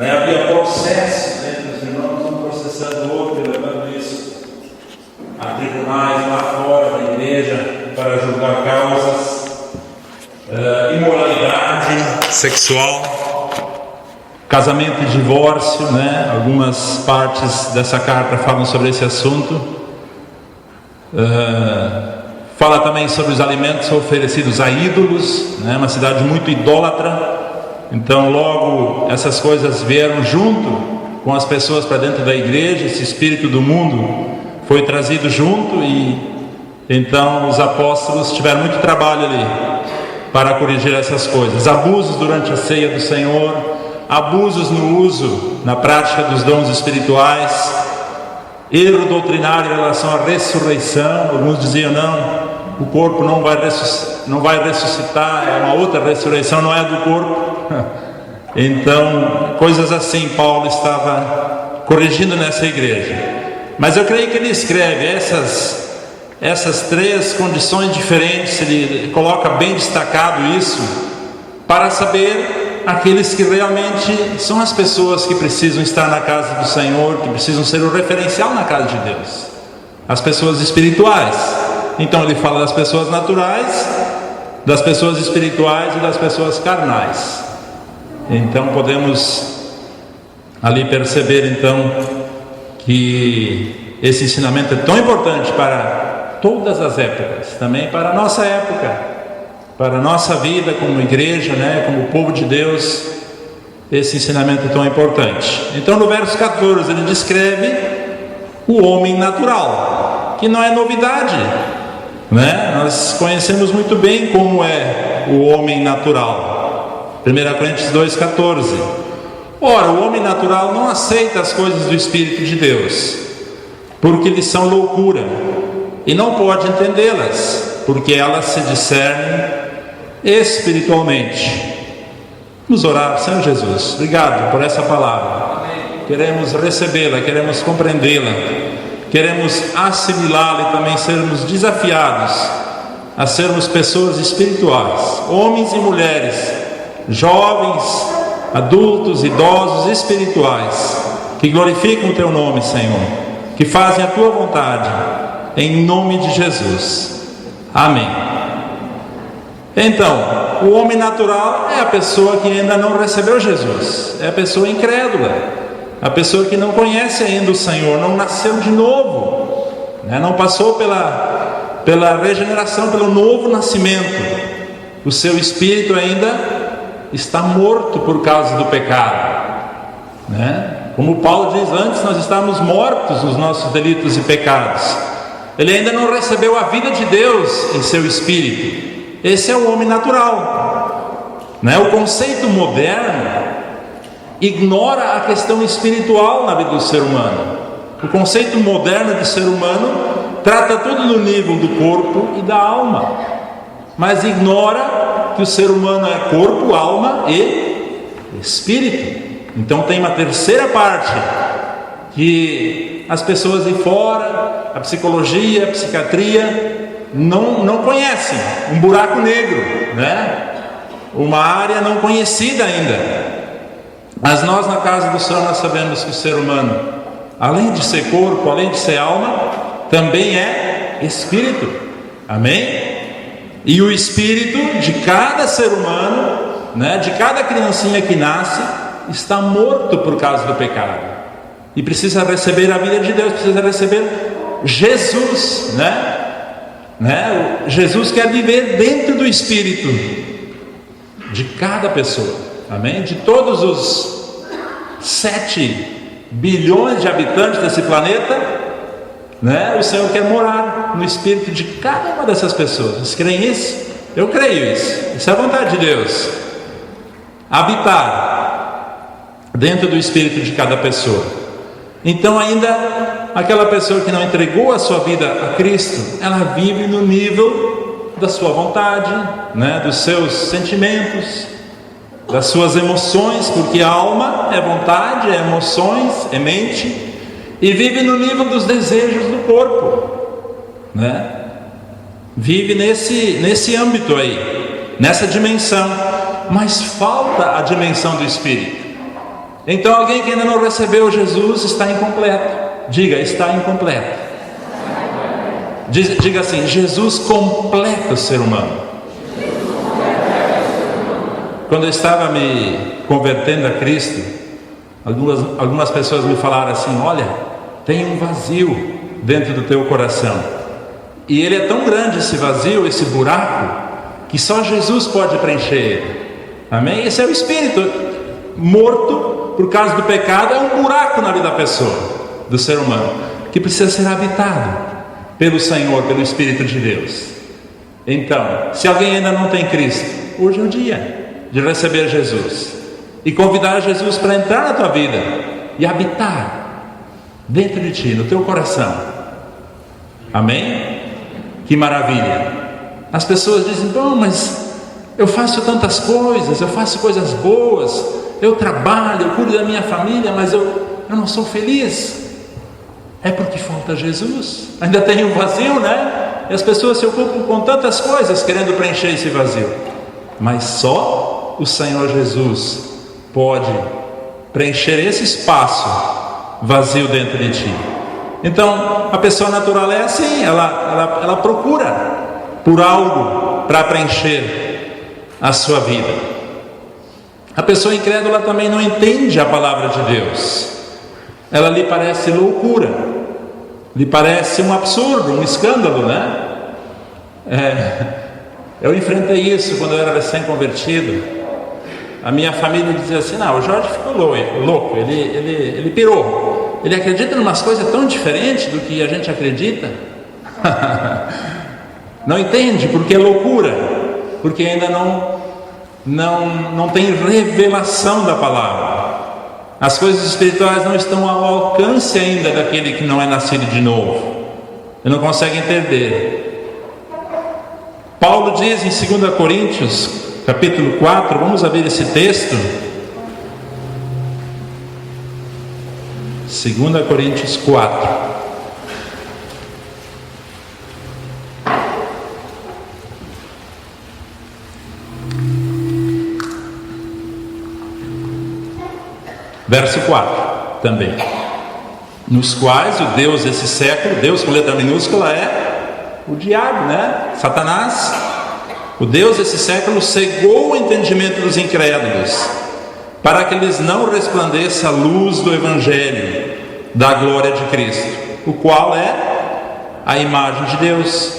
Né? Havia processos entre os irmãos, um processando o outro, levando isso a tribunais lá fora da igreja para julgar causas, imoralidade sexual, casamento e divórcio, né? Algumas partes dessa carta falam sobre esse assunto. Fala também sobre os alimentos oferecidos a ídolos, né? Uma cidade muito idólatra. Então logo essas coisas vieram junto com as pessoas para dentro da igreja. Esse espírito do mundo foi trazido junto, e então os apóstolos tiveram muito trabalho ali para corrigir essas coisas. Abusos durante a ceia do Senhor, abusos no uso, na prática dos dons espirituais, erro doutrinário em relação à ressurreição. Alguns diziam: não, o corpo não vai ressuscitar, é uma outra ressurreição, não é do corpo. Então, coisas assim Paulo estava corrigindo nessa igreja. Mas eu creio que ele escreve essas três condições diferentes, ele coloca bem destacado isso, para saber aqueles que realmente são as pessoas que precisam estar na casa do Senhor, que precisam ser o referencial na casa de Deus, as pessoas espirituais. Então ele fala das pessoas naturais, das pessoas espirituais e das pessoas carnais. Então podemos ali perceber então que esse ensinamento é tão importante para todas as épocas, também para a nossa época, para a nossa vida como igreja, né, como povo de Deus. Esse ensinamento é tão importante. Então no verso 14 ele descreve o homem natural, que não é novidade, né? Nós conhecemos muito bem como é o homem natural. 1 Coríntios 2,14. Ora, o homem natural não aceita as coisas do Espírito de Deus, porque lhes são loucura, e não pode entendê-las, porque elas se discernem espiritualmente. Vamos orar. Senhor Jesus, obrigado por essa palavra. Queremos recebê-la, queremos compreendê-la, queremos assimilá-la e também sermos desafiados a sermos pessoas espirituais, homens e mulheres, jovens, adultos, idosos, espirituais, que glorificam o Teu nome, Senhor, que fazem a Tua vontade, em nome de Jesus. Amém. Então, o homem natural é a pessoa que ainda não recebeu Jesus, é a pessoa incrédula, a pessoa que não conhece ainda o Senhor, não nasceu de novo, né? Não passou pela regeneração, pelo novo nascimento. O seu espírito ainda está morto por causa do pecado, né? Como Paulo diz, antes nós estávamos mortos nos nossos delitos e pecados. Ele ainda não recebeu a vida de Deus em seu espírito. Esse é o homem natural, né? O conceito moderno ignora a questão espiritual na vida do ser humano. O conceito moderno de ser humano trata tudo no nível do corpo e da alma, mas ignora que o ser humano é corpo, alma e espírito. Então tem uma terceira parte que as pessoas de fora, a psicologia, a psiquiatria não conhecem, um buraco negro, né? Uma área não conhecida ainda. Mas nós na casa do Senhor nós sabemos que o ser humano, além de ser corpo, além de ser alma, também é espírito. Amém? E o espírito de cada ser humano, né, de cada criancinha que nasce, está morto por causa do pecado, e precisa receber a vida de Deus, precisa receber Jesus, né? Jesus quer viver dentro do espírito de cada pessoa. Amém? De todos os 7 bilhões de habitantes desse planeta, né? O Senhor quer morar no espírito de cada uma dessas pessoas. Vocês creem isso? Eu creio isso. Isso é a vontade de Deus. Habitar dentro do espírito de cada pessoa. Então ainda aquela pessoa que não entregou a sua vida a Cristo, ela vive no nível da sua vontade, né? Dos seus sentimentos, das suas emoções, porque a alma é vontade, é emoções, é mente, e vive no nível dos desejos do corpo, né? Vive nesse âmbito aí, nessa dimensão, mas falta a dimensão do espírito. Então alguém que ainda não recebeu Jesus está incompleto. Diga, está incompleto. Diga assim: Jesus completa o ser humano. Quando eu estava me convertendo a Cristo, algumas pessoas me falaram assim: olha, tem um vazio dentro do teu coração, e ele é tão grande, esse vazio, esse buraco, que só Jesus pode preencher ele. Amém? Esse é o espírito morto por causa do pecado. É um buraco na vida da pessoa, do ser humano, que precisa ser habitado pelo Senhor, pelo Espírito de Deus. Então, se alguém ainda não tem Cristo, hoje é o dia de receber Jesus e convidar Jesus para entrar na tua vida e habitar dentro de ti, no teu coração. Amém? Que maravilha! As pessoas dizem: bom, mas eu faço tantas coisas, eu faço coisas boas, eu trabalho, eu cuido da minha família, mas eu não sou feliz. É porque falta Jesus. Ainda tem um vazio, né? E as pessoas se ocupam com tantas coisas querendo preencher esse vazio, mas só o Senhor Jesus pode preencher esse espaço vazio dentro de ti. Então a pessoa natural é assim, ela procura por algo para preencher a sua vida. A pessoa incrédula também não entende a palavra de Deus. Ela lhe parece loucura, lhe parece um absurdo, um escândalo, né? Eu enfrentei isso quando eu era recém-convertido. A minha família dizia assim: não, o Jorge ficou louco, ele pirou, ele acredita em umas coisas tão diferentes do que a gente acredita. Não entende, porque é loucura, porque ainda não tem revelação da palavra. As coisas espirituais não estão ao alcance ainda daquele que não é nascido de novo. Ele não consegue entender. Paulo diz em 2 Coríntios capítulo 4, vamos abrir esse texto. 2 Coríntios 4. Verso 4 também. Nos quais o Deus desse século, Deus com letra minúscula é o diabo, né? Satanás. O Deus desse século cegou o entendimento dos incrédulos, para que eles não resplandeça a luz do Evangelho da glória de Cristo, o qual é a imagem de Deus.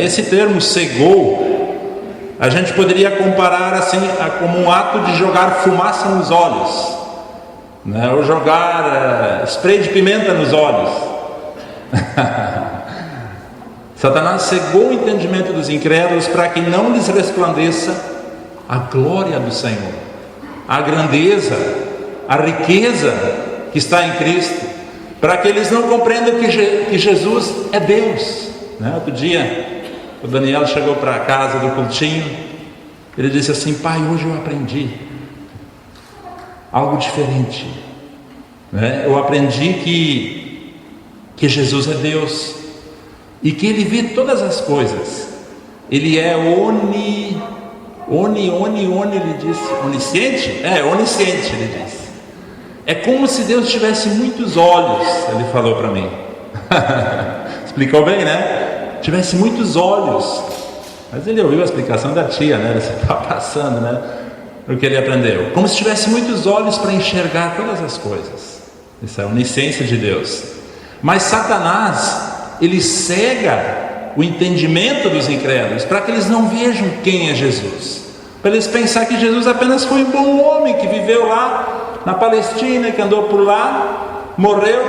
Esse termo cegou, a gente poderia comparar assim como um ato de jogar fumaça nos olhos, ou jogar spray de pimenta nos olhos. Satanás cegou o entendimento dos incrédulos para que não lhes resplandeça a glória do Senhor, a grandeza, a riqueza que está em Cristo, para que eles não compreendam que Jesus é Deus. Outro dia, o Daniel chegou para a casa do cultinho, ele disse assim: pai, hoje eu aprendi algo diferente. Eu aprendi que Jesus é Deus, e que Ele vê todas as coisas. Ele é ele disse, onisciente? Onisciente, ele disse. É como se Deus tivesse muitos olhos, ele falou para mim. Explicou bem, né? Tivesse muitos olhos. Mas ele ouviu a explicação da tia, né? Você está passando, né? O que ele aprendeu. Como se tivesse muitos olhos para enxergar todas as coisas. Isso é a onisciência de Deus. Mas Satanás, ele cega o entendimento dos incrédulos, para que eles não vejam quem é Jesus, para eles pensar que Jesus apenas foi um bom homem, que viveu lá na Palestina, que andou por lá, morreu,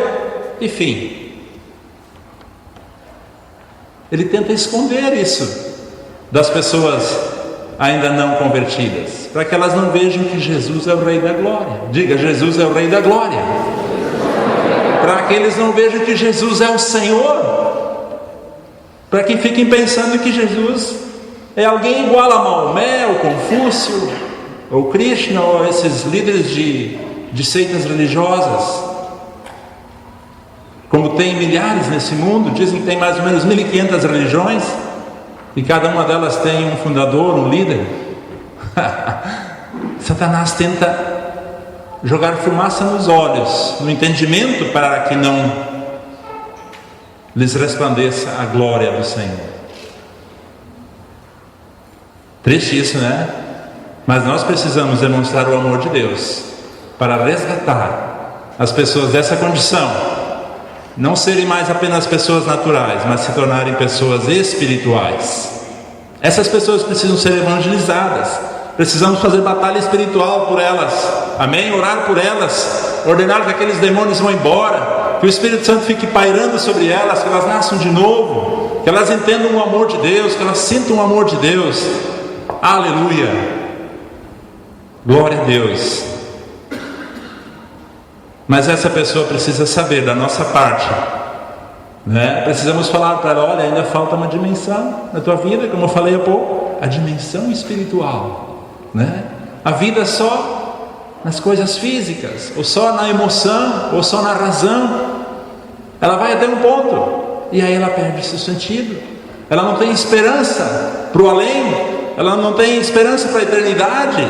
enfim. Ele tenta esconder isso das pessoas ainda não convertidas, para que elas não vejam que Jesus é o Rei da Glória. Diga: Jesus é o Rei da Glória. Para que eles não vejam que Jesus é o Senhor, para que fiquem pensando que Jesus é alguém igual a Maomé, ou Confúcio, ou Krishna, ou esses líderes de seitas religiosas. Como tem milhares nesse mundo, dizem que tem mais ou menos 1.500 religiões, e cada uma delas tem um fundador, um líder. Satanás tenta jogar fumaça nos olhos, no entendimento, para que não lhes resplandeça a glória do Senhor. Triste isso, né? Mas nós precisamos demonstrar o amor de Deus para resgatar as pessoas dessa condição, não serem mais apenas pessoas naturais, mas se tornarem pessoas espirituais. Essas pessoas precisam ser evangelizadas. Precisamos fazer batalha espiritual por elas, amém? Orar por elas, ordenar que aqueles demônios vão embora, que o Espírito Santo fique pairando sobre elas, que elas nasçam de novo, que elas entendam o amor de Deus, que elas sintam o amor de Deus. Aleluia, glória a Deus. Mas essa pessoa precisa saber da nossa parte, né? Precisamos falar para ela: olha, ainda falta uma dimensão na tua vida, como eu falei há pouco, a dimensão espiritual, né? A vida só nas coisas físicas, ou só na emoção, ou só na razão, ela vai até um ponto, e aí ela perde seu sentido. Ela não tem esperança para o além, ela não tem esperança para a eternidade.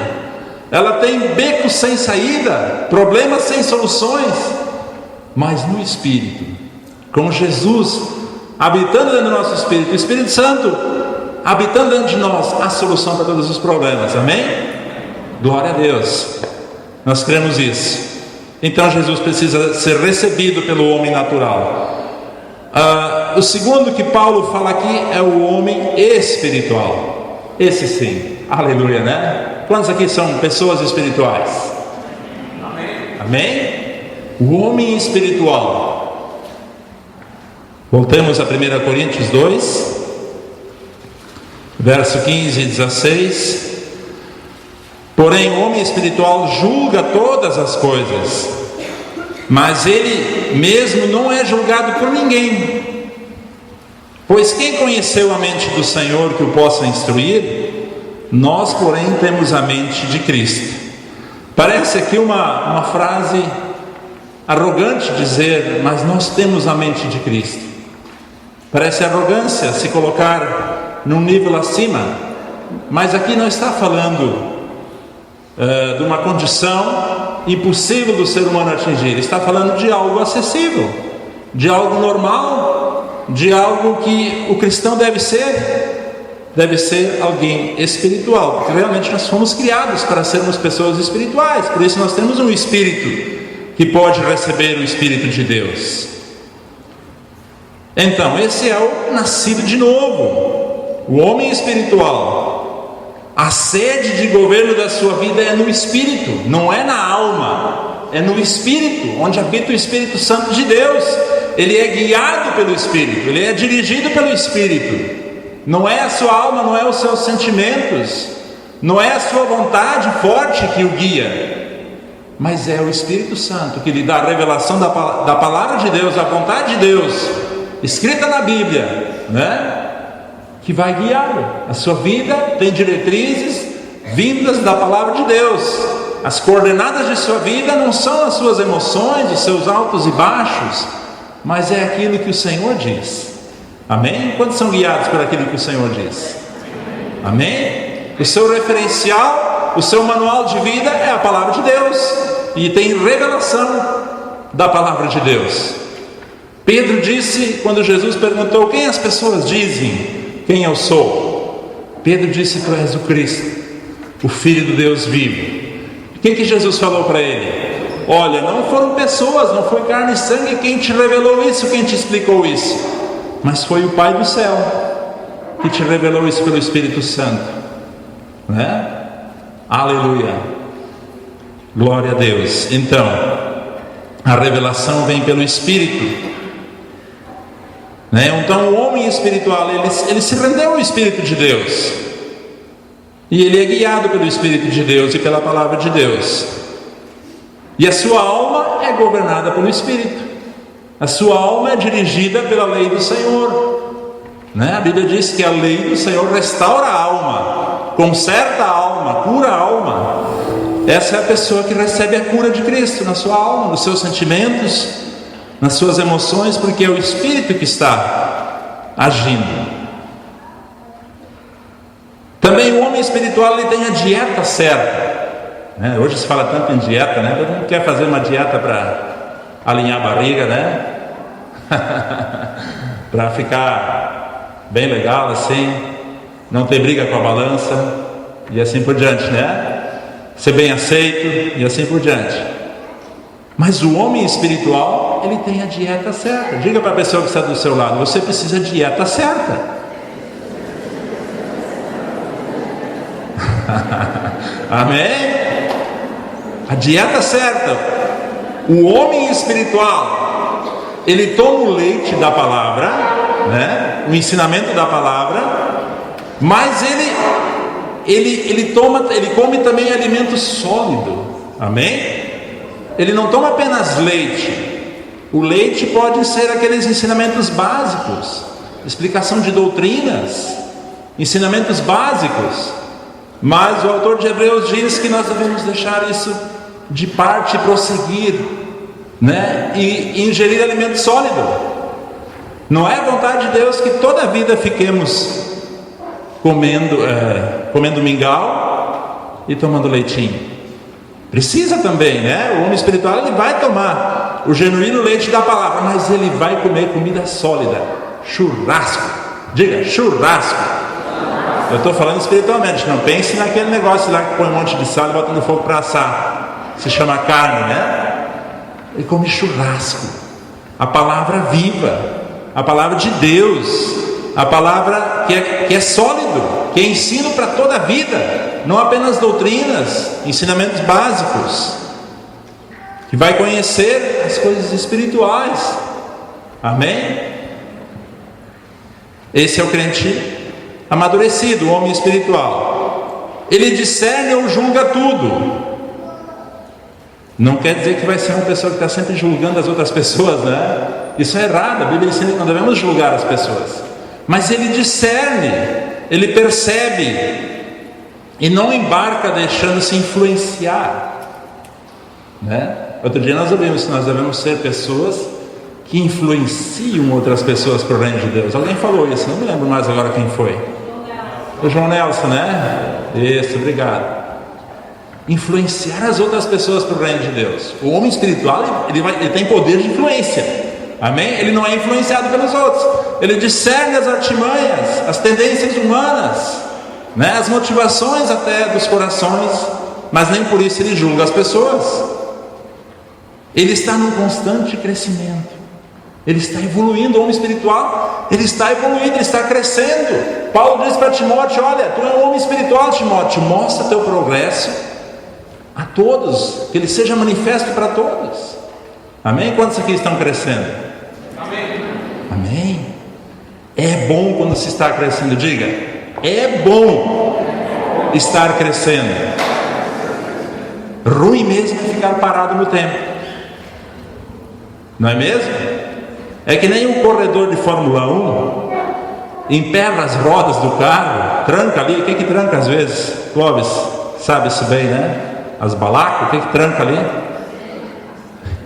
Ela tem becos sem saída, problemas sem soluções. Mas no Espírito, com Jesus habitando dentro do nosso Espírito, o Espírito Santo habitando dentro de nós, há solução para todos os problemas, amém? Glória a Deus, nós cremos isso. Então Jesus precisa ser recebido pelo homem natural. O segundo que Paulo fala aqui é o homem espiritual. Esse sim, aleluia, né? Quantos aqui são pessoas espirituais? Amém? Amém? O homem espiritual. Voltemos a 1 Coríntios 2, verso 15 e 16. Porém o homem espiritual julga todas as coisas, mas ele mesmo não é julgado por ninguém. Pois quem conheceu a mente do Senhor que o possa instruir? Nós, porém, temos a mente de Cristo. Parece aqui uma frase arrogante dizer, mas nós temos a mente de Cristo. Parece arrogância se colocar num nível acima, mas aqui não está falando de uma condição impossível do ser humano atingir. Está falando de algo acessível, de algo normal, de algo que o cristão deve ser alguém espiritual, porque realmente nós fomos criados para sermos pessoas espirituais. Por isso nós temos um espírito que pode receber o Espírito de Deus. Então esse é o nascido de novo, o homem espiritual. A sede de governo da sua vida é no Espírito, não é na alma, é no Espírito, onde habita o Espírito Santo de Deus. Ele é guiado pelo Espírito, ele é dirigido pelo Espírito. Não é a sua alma, não é os seus sentimentos, não é a sua vontade forte que o guia, mas é o Espírito Santo que lhe dá a revelação da palavra de Deus, a vontade de Deus, escrita na Bíblia, né? Que vai guiá-lo. A sua vida tem diretrizes vindas da palavra de Deus. As coordenadas de sua vida não são as suas emoções, os seus altos e baixos, mas é aquilo que o Senhor diz. Amém? Quantos são guiados por aquilo que o Senhor diz? Amém? O seu referencial, o seu manual de vida é a palavra de Deus, e tem revelação da palavra de Deus. Pedro disse, quando Jesus perguntou: quem as pessoas dizem quem eu sou? Pedro disse: tu és o Cristo, o Filho do Deus vivo. Quem que Jesus falou para ele? Olha, não foram pessoas, não foi carne e sangue quem te revelou isso, quem te explicou isso, mas foi o Pai do céu que te revelou isso pelo Espírito Santo, né? Aleluia, glória a Deus. Então a revelação vem pelo Espírito, né? Então o homem espiritual, ele se rendeu ao Espírito de Deus, e ele é guiado pelo Espírito de Deus e pela palavra de Deus, e a sua alma é governada pelo Espírito. A sua alma é dirigida pela lei do Senhor, né? A Bíblia diz que a lei do Senhor restaura a alma, conserta a alma, cura a alma. Essa é a pessoa que recebe a cura de Cristo na sua alma, nos seus sentimentos, nas suas emoções, porque é o Espírito que está agindo. Também o homem espiritual, ele tem a dieta certa. né? Hoje se fala tanto em dieta, né? Todo mundo quer fazer uma dieta para alinhar a barriga, né? Para ficar bem legal assim, não ter briga com a balança e assim por diante, né? Ser bem aceito e assim por diante. Mas o homem espiritual, ele tem a dieta certa. Diga para a pessoa que está do seu lado: você precisa da dieta certa. Amém? A dieta certa. O homem espiritual, ele toma o leite da palavra, né? O ensinamento da palavra, mas ele come também alimento sólido. Amém? Ele não toma apenas leite. O leite pode ser aqueles ensinamentos básicos, explicação de doutrinas, ensinamentos básicos. Mas o autor de Hebreus diz que nós devemos deixar isso de parte e prosseguir, né? E ingerir alimento sólido. Não é a vontade de Deus que toda a vida fiquemos comendo mingau e tomando leitinho. Precisa também, né? O homem espiritual, ele vai tomar o genuíno leite da palavra, mas ele vai comer comida sólida. Churrasco. Diga, churrasco. Eu estou falando espiritualmente, não pense naquele negócio lá que põe um monte de sal e bota no fogo para assar. Se chama carne, né? Ele come churrasco. A palavra viva, a palavra de Deus, a palavra que é sólido, que é ensino para toda a vida, não apenas doutrinas, ensinamentos básicos, que vai conhecer as coisas espirituais. Amém? Esse é o crente amadurecido, o homem espiritual. Ele discerne ou julga tudo. Não quer dizer que vai ser uma pessoa que está sempre julgando as outras pessoas, né? Isso é errado. A Bíblia ensina que não devemos julgar as pessoas. Mas ele discerne, ele percebe e não embarca deixando-se influenciar, né? Outro dia nós ouvimos que nós devemos ser pessoas que influenciam outras pessoas para o reino de Deus. Alguém falou isso, não me lembro mais agora quem foi. O João Nelson, né? Isso, obrigado. Influenciar as outras pessoas para o reino de Deus. O homem espiritual, ele tem poder de influência. Amém? Ele não é influenciado pelos outros. Ele discerne as artimanhas, as tendências humanas, né? As motivações até dos corações, mas nem por isso ele julga as pessoas. Ele está num constante crescimento. Ele está evoluindo. O homem espiritual, ele está evoluindo, ele está crescendo. Paulo diz para Timóteo: olha, tu é um homem espiritual, Timóteo, mostra teu progresso a todos, que ele seja manifesto para todos. Amém? Quantos aqui estão crescendo? Amém. Amém. É bom quando se está crescendo. Diga, é bom estar crescendo. Ruim mesmo é ficar parado no tempo, não é mesmo? É que nem um corredor de Fórmula 1 emperra as rodas do carro, tranca ali. O que tranca às vezes? Clóvis sabe isso bem, né? As balacas, o que tranca ali?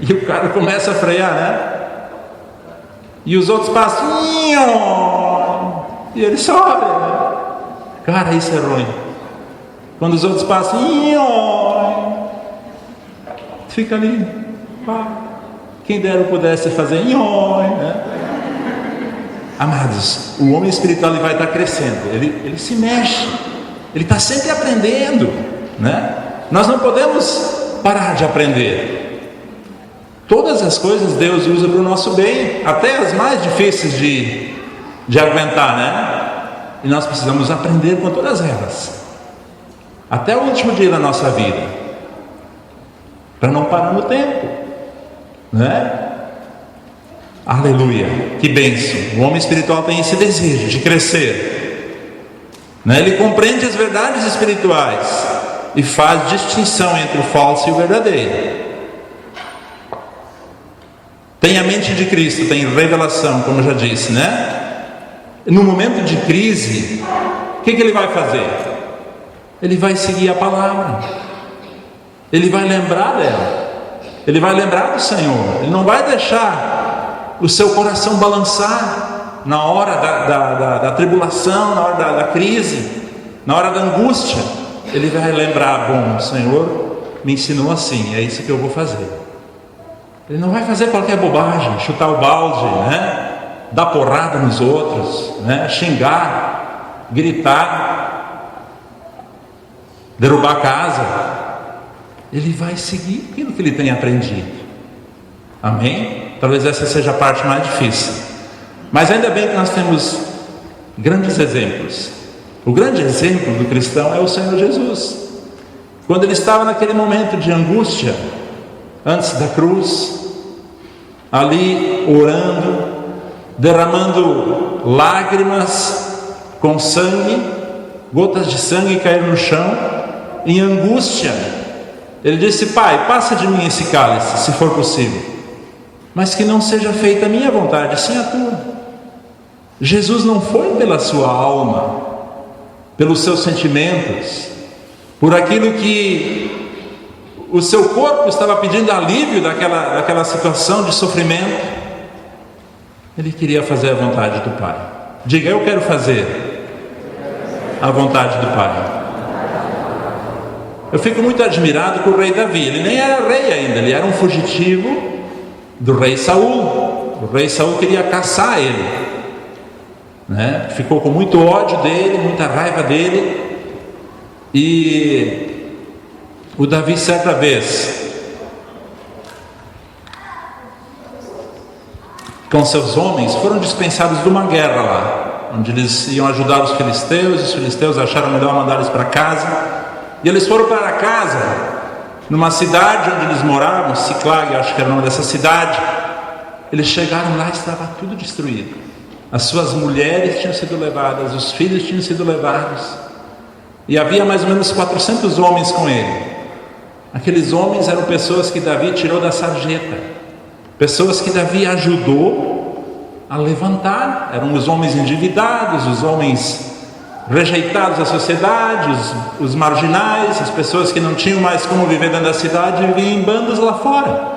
E o cara começa a frear, né? E os outros passam, e ele sobe, né? Cara, isso é ruim. Quando os outros passam, fica ali. Quem dera eu pudesse fazer, né? Amados, o homem espiritual, ele vai estar crescendo, ele se mexe, ele está sempre aprendendo, né? Nós não podemos parar de aprender. Todas as coisas Deus usa para o nosso bem, até as mais difíceis de aguentar, né? E nós precisamos aprender com todas elas, até o último dia da nossa vida, para não parar no tempo, né? Aleluia, que bênção. O homem espiritual tem esse desejo de crescer, né? Ele compreende as verdades espirituais e faz distinção entre o falso e o verdadeiro. Tem a mente de Cristo, tem revelação, como eu já disse, né? No momento de crise, o que ele vai fazer? Ele vai seguir a palavra, ele vai lembrar dela, ele vai lembrar do Senhor. Ele não vai deixar o seu coração balançar na hora da tribulação, na hora da crise, na hora da angústia. Ele vai lembrar: bom, o Senhor me ensinou assim, é isso que eu vou fazer. Ele não vai fazer qualquer bobagem, chutar o balde, né? Dar porrada nos outros, né? Xingar, gritar, derrubar a casa. Ele vai seguir aquilo que ele tem aprendido. Amém? Talvez essa seja a parte mais difícil. Mas ainda bem que nós temos grandes exemplos. O grande exemplo do cristão é o Senhor Jesus. Quando ele estava naquele momento de angústia, antes da cruz, ali orando, derramando lágrimas com sangue, gotas de sangue caíram no chão, em angústia, ele disse: Pai, passa de mim esse cálice, se for possível, mas que não seja feita a minha vontade, sim a tua. Jesus não foi pela sua alma, pelos seus sentimentos, por aquilo que o seu corpo estava pedindo alívio daquela situação de sofrimento. Ele queria fazer a vontade do Pai. Diga: eu quero fazer a vontade do Pai. Eu fico muito admirado com o rei Davi. Ele nem era rei ainda, ele era um fugitivo do rei Saul. O rei Saul queria caçar ele, né? Ficou com muito ódio dele, muita raiva dele. E o Davi, certa vez, com seus homens, foram dispensados de uma guerra lá, onde eles iam ajudar os filisteus acharam melhor mandar eles para casa, e eles foram para casa, numa cidade onde eles moravam, Siclag, acho que era o nome dessa cidade. Eles chegaram lá e estava tudo destruído. As suas mulheres tinham sido levadas, os filhos tinham sido levados, e havia mais ou menos 400 homens com ele. Aqueles homens eram pessoas que Davi tirou da sarjeta, pessoas que Davi ajudou a levantar. Eram os homens endividados, os homens rejeitados da sociedade, os marginais, as pessoas que não tinham mais como viver dentro da cidade e viviam em bandas lá fora.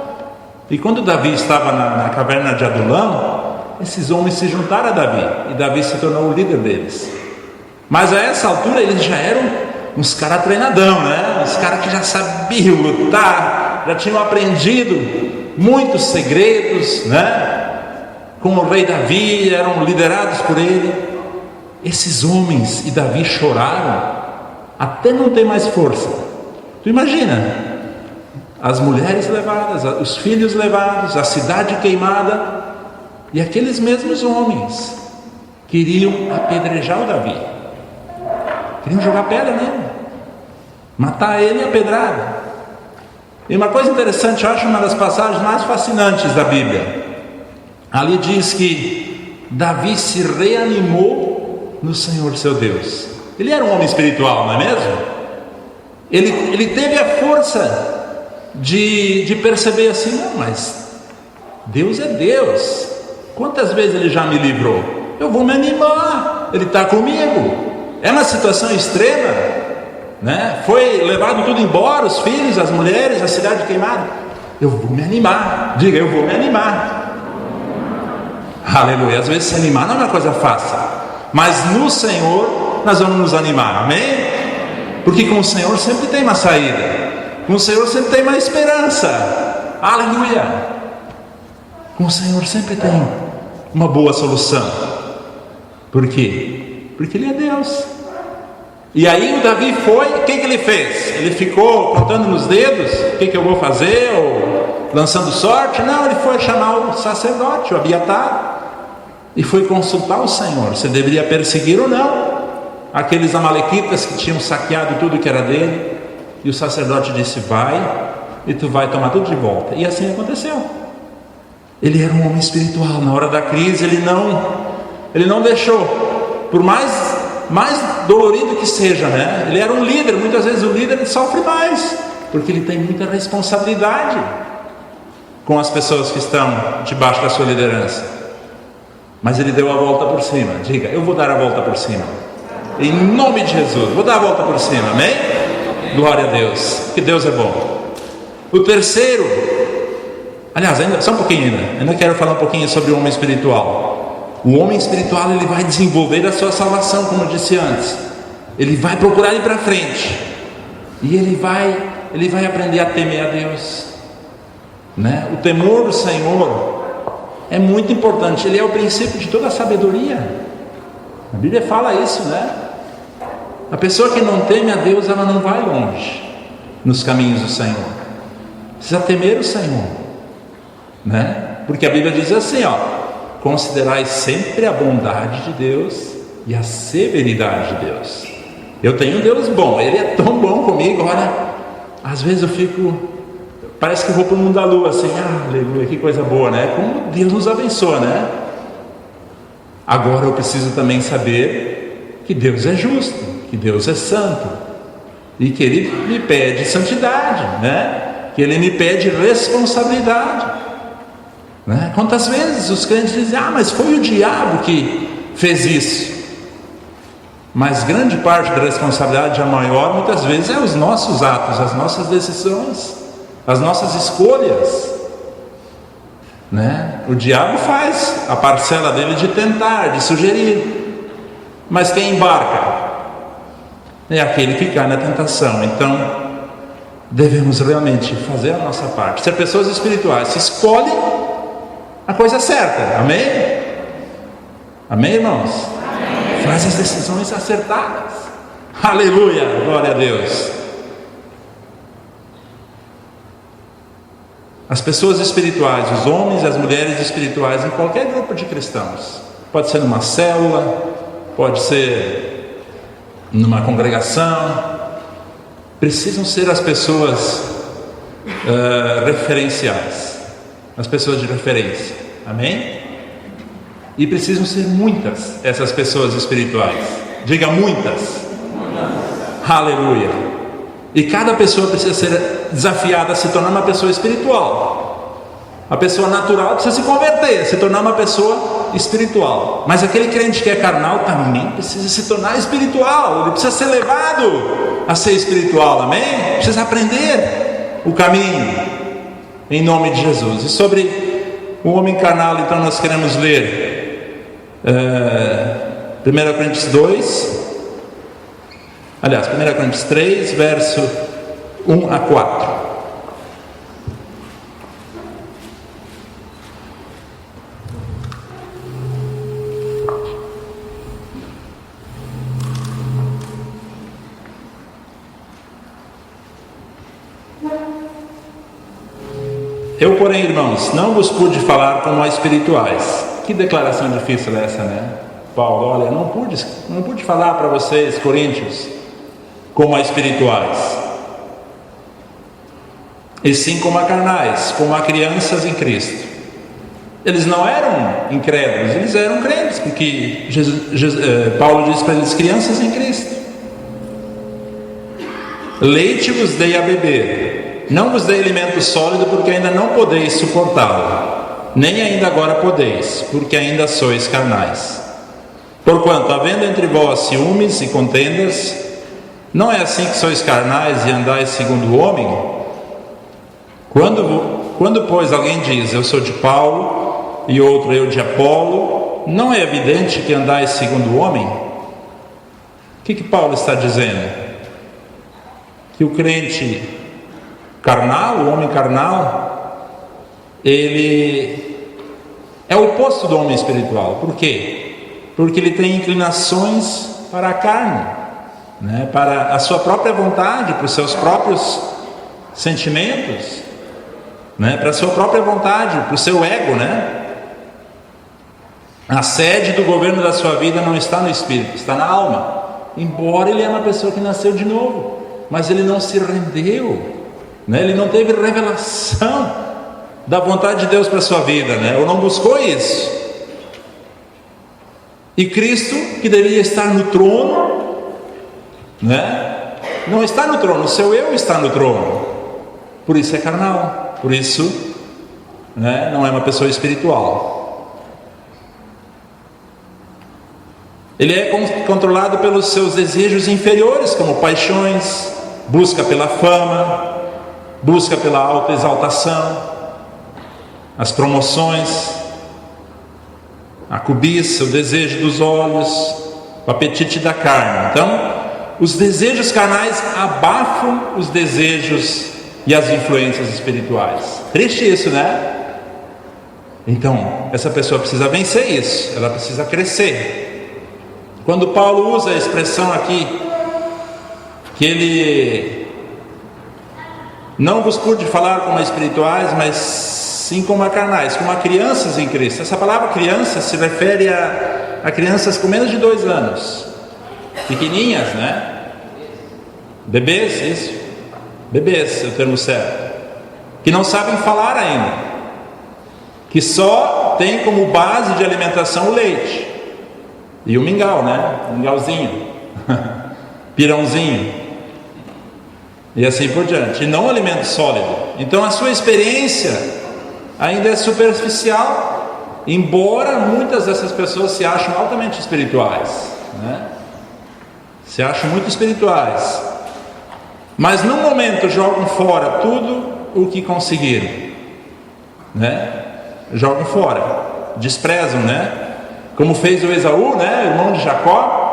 E quando Davi estava na caverna de Adulam, esses homens se juntaram a Davi, e Davi se tornou o líder deles. Mas a essa altura eles já eram uns caras treinadão, né? Uns caras que já sabiam lutar, já tinham aprendido muitos segredos, né? Com o rei Davi, eram liderados por ele. Esses homens e Davi choraram até não ter mais força. Tu imagina, as mulheres levadas, os filhos levados, a cidade queimada, e aqueles mesmos homens queriam apedrejar o Davi, queriam jogar pedra nele, matar ele a pedrada. E uma coisa interessante, eu acho uma das passagens mais fascinantes da Bíblia. Ali diz que Davi se reanimou no Senhor seu Deus. Ele era um homem espiritual, não é mesmo? Ele teve a força de perceber assim: não, mas Deus é Deus. Quantas vezes Ele já me livrou? Eu vou me animar, Ele está comigo. É uma situação extrema, né? Foi levado tudo embora, os filhos, as mulheres, a cidade queimada. Eu vou me animar. Diga: eu vou me animar. Aleluia. Às vezes se animar não é uma coisa fácil, mas no Senhor nós vamos nos animar, amém? Porque com o Senhor sempre tem uma saída, com o Senhor sempre tem uma esperança, aleluia. Com o Senhor sempre tem uma boa solução. Por quê? Porque Ele é Deus. E aí o Davi foi, o que ele fez? Ele ficou contando nos dedos, o que eu vou fazer, ou lançando sorte? Não, ele foi chamar o sacerdote, o Abiatar, e foi consultar o Senhor, se deveria perseguir ou não aqueles amalequitas que tinham saqueado tudo que era dele. E o sacerdote disse: vai, e tu vai tomar tudo de volta. E assim aconteceu. Ele era um homem espiritual. Na hora da crise ele não deixou, por mais dolorido que seja, né? Ele era um líder. Muitas vezes o líder sofre mais, porque ele tem muita responsabilidade com as pessoas que estão debaixo da sua liderança. Mas ele deu a volta por cima. Diga: eu vou dar a volta por cima, em nome de Jesus. Vou dar a volta por cima, amém? Glória a Deus, que Deus é bom. O terceiro, aliás, ainda, só um pouquinho ainda quero falar um pouquinho sobre o homem espiritual. O homem espiritual, ele vai desenvolver a sua salvação, como eu disse antes. Ele vai procurar ir para frente, e ele vai ele vai aprender a temer a Deus, né? O temor do Senhor é muito importante, ele é o princípio de toda a sabedoria. A Bíblia fala isso, né? A pessoa que não teme a Deus, ela não vai longe nos caminhos do Senhor. Precisa temer o Senhor, né? Porque a Bíblia diz assim, considerai sempre a bondade de Deus e a severidade de Deus. Eu tenho um Deus bom, Ele é tão bom comigo. Olha, às vezes eu fico, parece que eu vou para o mundo da lua, assim, aleluia, que coisa boa, né? Como Deus nos abençoa, né? Agora eu preciso também saber que Deus é justo, que Deus é santo, e que Ele me pede santidade, né? Que Ele me pede responsabilidade, né? Quantas vezes os crentes dizem, mas foi o diabo que fez isso. Mas grande parte da responsabilidade, a maior, muitas vezes, é os nossos atos, as nossas decisões, as nossas escolhas, né? O diabo faz a parcela dele de tentar, de sugerir, mas quem embarca é aquele que cai na tentação. Então devemos realmente fazer a nossa parte, ser pessoas espirituais. Escolhe a coisa certa, amém? Amém, irmãos? Amém. Faz as decisões acertadas, aleluia, glória a Deus. As pessoas espirituais, os homens e as mulheres espirituais em qualquer grupo de cristãos, pode ser numa célula, pode ser numa congregação, precisam ser as pessoas referenciais, as pessoas de referência, amém? E precisam ser muitas essas pessoas espirituais, diga muitas, aleluia. E cada pessoa precisa ser desafiada a se tornar uma pessoa espiritual. A pessoa natural precisa se converter, se tornar uma pessoa espiritual. Mas aquele crente que é carnal também precisa se tornar espiritual. Ele precisa ser levado a ser espiritual, amém? Precisa aprender o caminho, em nome de Jesus. E sobre o homem carnal, então nós queremos ler 1 Coríntios 2, aliás, 1 Coríntios 3, verso 1 a 4. Eu, porém, irmãos, não vos pude falar como a espirituais. Que declaração difícil é essa, né? Paulo, olha, não pude falar para vocês, coríntios, como a espirituais, e sim como a carnais, como a crianças em Cristo. Eles não eram incrédulos, eles eram crentes, porque Paulo diz para eles, crianças em Cristo. Leite vos dei a beber, não vos dei alimento sólido, porque ainda não podeis suportá-lo, nem ainda agora podeis, porque ainda sois carnais. Porquanto, havendo entre vós ciúmes e contendas, não é assim que sois carnais e andais segundo o homem? Quando pois alguém diz, eu sou de Paulo, e outro, eu de Apolo, não é evidente que andais segundo o homem? O que Paulo está dizendo? Que o crente carnal, o homem carnal, ele é o oposto do homem espiritual. Por quê? Porque ele tem inclinações para a carne, né? Para a sua própria vontade, para os seus próprios sentimentos, né? Para a sua própria vontade, para o seu ego, né? A sede do governo da sua vida não está no espírito, está na alma. Embora ele é uma pessoa que nasceu de novo, mas ele não se rendeu, né? Ele não teve revelação da vontade de Deus para a sua vida, né? Ou não buscou isso. E Cristo, que deveria estar no trono, né? Não está no trono, o seu eu está no trono. Por isso é carnal, por isso, né, não é uma pessoa espiritual. Ele é controlado pelos seus desejos inferiores, como paixões, busca pela fama, busca pela autoexaltação, as promoções, a cobiça, o desejo dos olhos, o apetite da carne. Então, os desejos carnais abafam os desejos e as influências espirituais. Triste isso, né? Então, essa pessoa precisa vencer isso, ela precisa crescer. Quando Paulo usa a expressão aqui, que ele não vos pude falar como a espirituais, mas sim como a carnais, como a crianças em Cristo. Essa palavra criança se refere a crianças com menos de 2 anos, pequeninhas, né? Bebês, isso. Bebês, é o termo certo. Que não sabem falar ainda, que só tem como base de alimentação o leite e o mingau, né? Mingauzinho, pirãozinho e assim por diante, e não um alimento sólido. Então a sua experiência ainda é superficial, embora muitas dessas pessoas se acham altamente espirituais, né? Se acham muito espirituais, mas no momento jogam fora tudo o que conseguiram, né? Jogam fora, desprezam, né? Como fez o Esaú, né? Irmão de Jacó.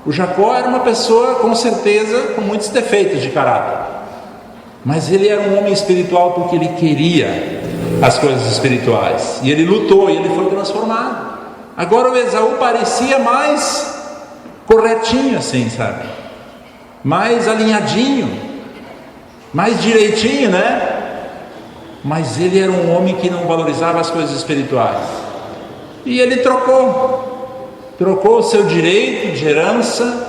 O Jacó era uma pessoa, com certeza, com muitos defeitos de caráter, mas ele era um homem espiritual porque ele queria as coisas espirituais, e ele lutou, e ele foi transformado. Agora o Esaú parecia mais corretinho assim, sabe? Mais alinhadinho, mais direitinho, né? Mas ele era um homem que não valorizava as coisas espirituais, e ele trocou o seu direito de herança,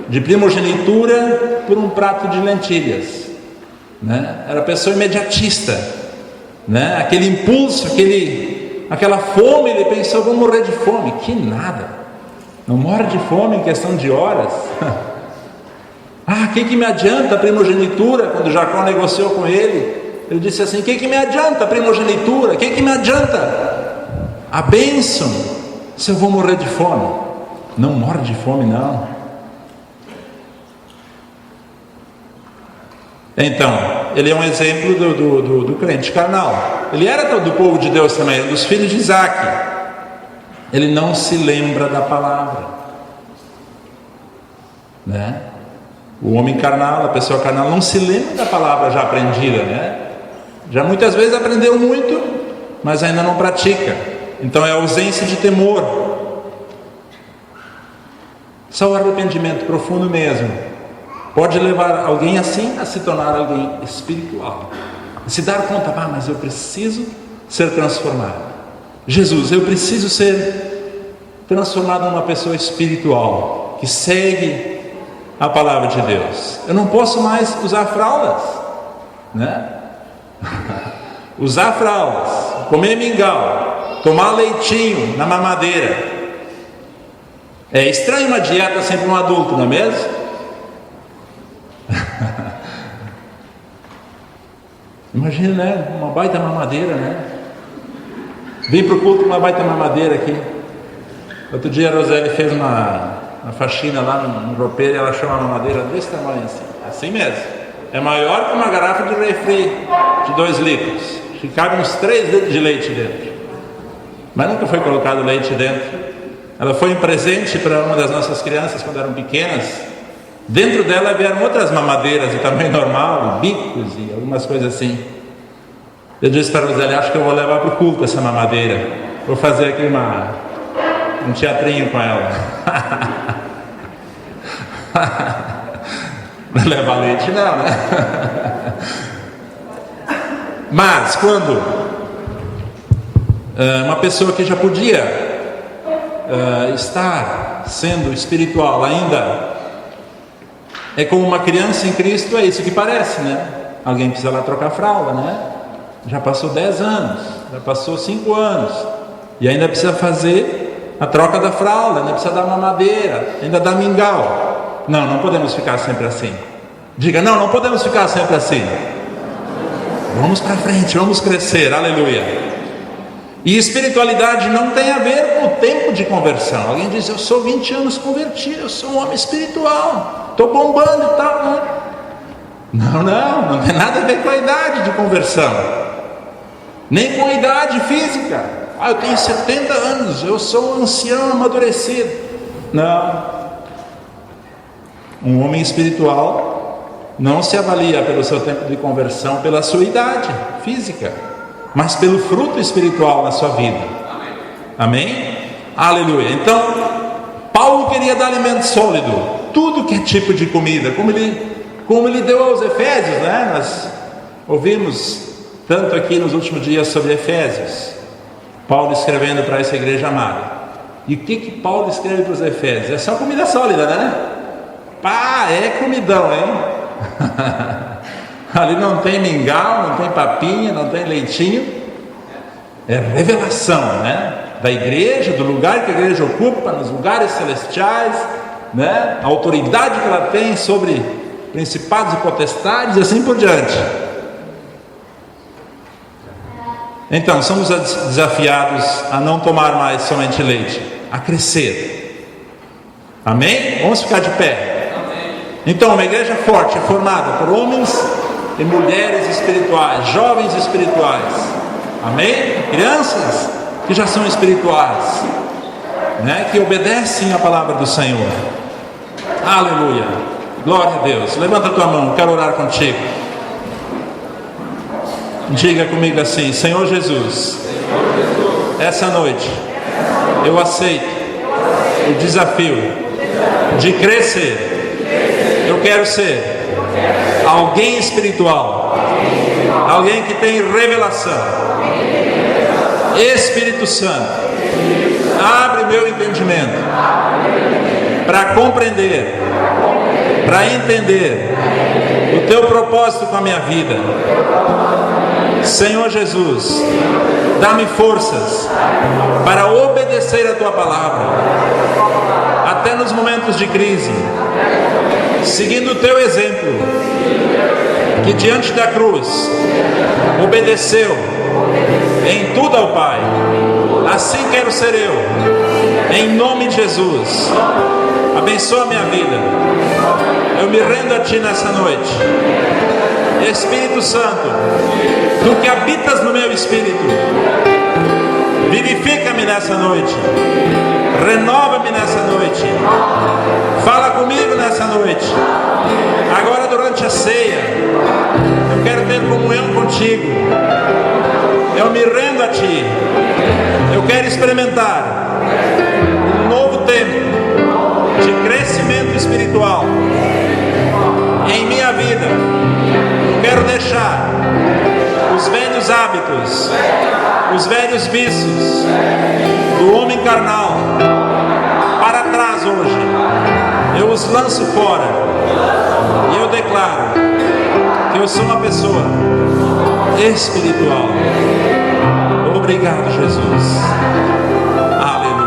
de primogenitura, por um prato de lentilhas, né? Era pessoa imediatista, né? Aquele impulso, aquela fome, ele pensou: vou morrer de fome. Que nada, não morre de fome em questão de horas. O que me adianta a primogenitura? Quando Jacó negociou com ele, ele disse assim: o que me adianta a primogenitura? O que me adianta a bênção, se eu vou morrer de fome? Não morre de fome, não. Então, ele é um exemplo do crente carnal. Ele era do povo de Deus também, dos filhos de Isaac. Ele não se lembra da palavra, né? O homem carnal, a pessoa carnal, não se lembra da palavra já aprendida, né? Já muitas vezes aprendeu muito, mas ainda não pratica. Então é ausência de temor. Só o arrependimento profundo mesmo pode levar alguém assim a se tornar alguém espiritual, a se dar conta: mas eu preciso ser transformado. Jesus, eu preciso ser transformado numa pessoa espiritual, que segue a palavra de Deus. Eu não posso mais usar fraldas, né? Usar fraldas, comer mingau, tomar leitinho na mamadeira. É estranho uma dieta sempre um adulto, não é mesmo? Imagina, né? Uma baita mamadeira, né? Vim para o culto com uma baita mamadeira aqui. Outro dia a Roseli fez uma faxina lá no roupeiro, e ela achou uma mamadeira desse tamanho assim mesmo. É maior que uma garrafa de refri de 2 litros. Que cabe uns 3 litros de leite dentro. Mas nunca foi colocado leite dentro. Ela foi um presente para uma das nossas crianças quando eram pequenas. Dentro dela vieram outras mamadeiras de tamanho normal, bicos e algumas coisas assim. Eu disse para a Roseli: acho que eu vou levar para o culto essa mamadeira. Vou fazer aqui um teatrinho com ela. Não levar leite não, né? Mas quando uma pessoa que já podia estar sendo espiritual ainda é como uma criança em Cristo, é isso que parece, né? Alguém precisa lá trocar fralda, né? Já passou 10 anos, já passou 5 anos, e ainda precisa fazer a troca da fralda, ainda precisa dar mamadeira, ainda dar mingau. Não podemos ficar sempre assim. Diga: não podemos ficar sempre assim. Vamos para frente, vamos crescer, aleluia. E espiritualidade não tem a ver com o tempo de conversão. Alguém diz: eu sou 20 anos convertido, eu sou um homem espiritual, estou bombando e tal. Não tem nada a ver com a idade de conversão, nem com a idade física. Eu tenho 70 anos, eu sou um ancião amadurecido. Não. Um homem espiritual não se avalia pelo seu tempo de conversão, pela sua idade física, mas pelo fruto espiritual na sua vida. Amém? Aleluia. Então, Paulo queria dar alimento sólido, tudo que é tipo de comida, como ele deu aos Efésios, né? Nós ouvimos tanto aqui nos últimos dias sobre Efésios, Paulo escrevendo para essa igreja amada. E o que Paulo escreve para os Efésios? É só comida sólida, né? Pá, é comidão, hein? Ali não tem mingau, não tem papinha, não tem leitinho. É revelação, né? Da igreja, do lugar que a igreja ocupa, nos lugares celestiais, né? A autoridade que ela tem sobre principados e potestades e assim por diante. Então, somos desafiados a não tomar mais somente leite, a crescer. Amém? Vamos ficar de pé. Então, uma igreja forte é formada por homens e mulheres espirituais, jovens espirituais. Amém? Crianças que já são espirituais, né? Que obedecem à palavra do Senhor. Aleluia. Glória a Deus. Levanta a tua mão, quero orar contigo. Diga comigo assim: Senhor Jesus, essa noite eu aceito o desafio de crescer. Eu quero ser alguém espiritual, alguém que tem revelação. Espírito Santo, abre meu entendimento para compreender, para entender o teu propósito com a minha vida. Senhor Jesus, dá-me forças para obedecer a tua palavra, até nos momentos de crise, seguindo o teu exemplo, que diante da cruz obedeceu em tudo ao Pai. Assim quero ser eu, em nome de Jesus. Abençoa a minha vida. Eu me rendo a Ti nessa noite. Espírito Santo, Tu que habitas no meu espírito, vivifica-me nessa noite, renova-me nessa noite, fala comigo nessa noite. Agora durante a ceia, eu quero ter comunhão contigo. Eu me rendo a Ti. Eu quero experimentar um novo tempo de crescimento espiritual em minha vida. Eu quero deixar os velhos hábitos, os velhos vícios do homem carnal para trás hoje. Eu os lanço fora e eu declaro que eu sou uma pessoa espiritual. Obrigado, Jesus. Aleluia.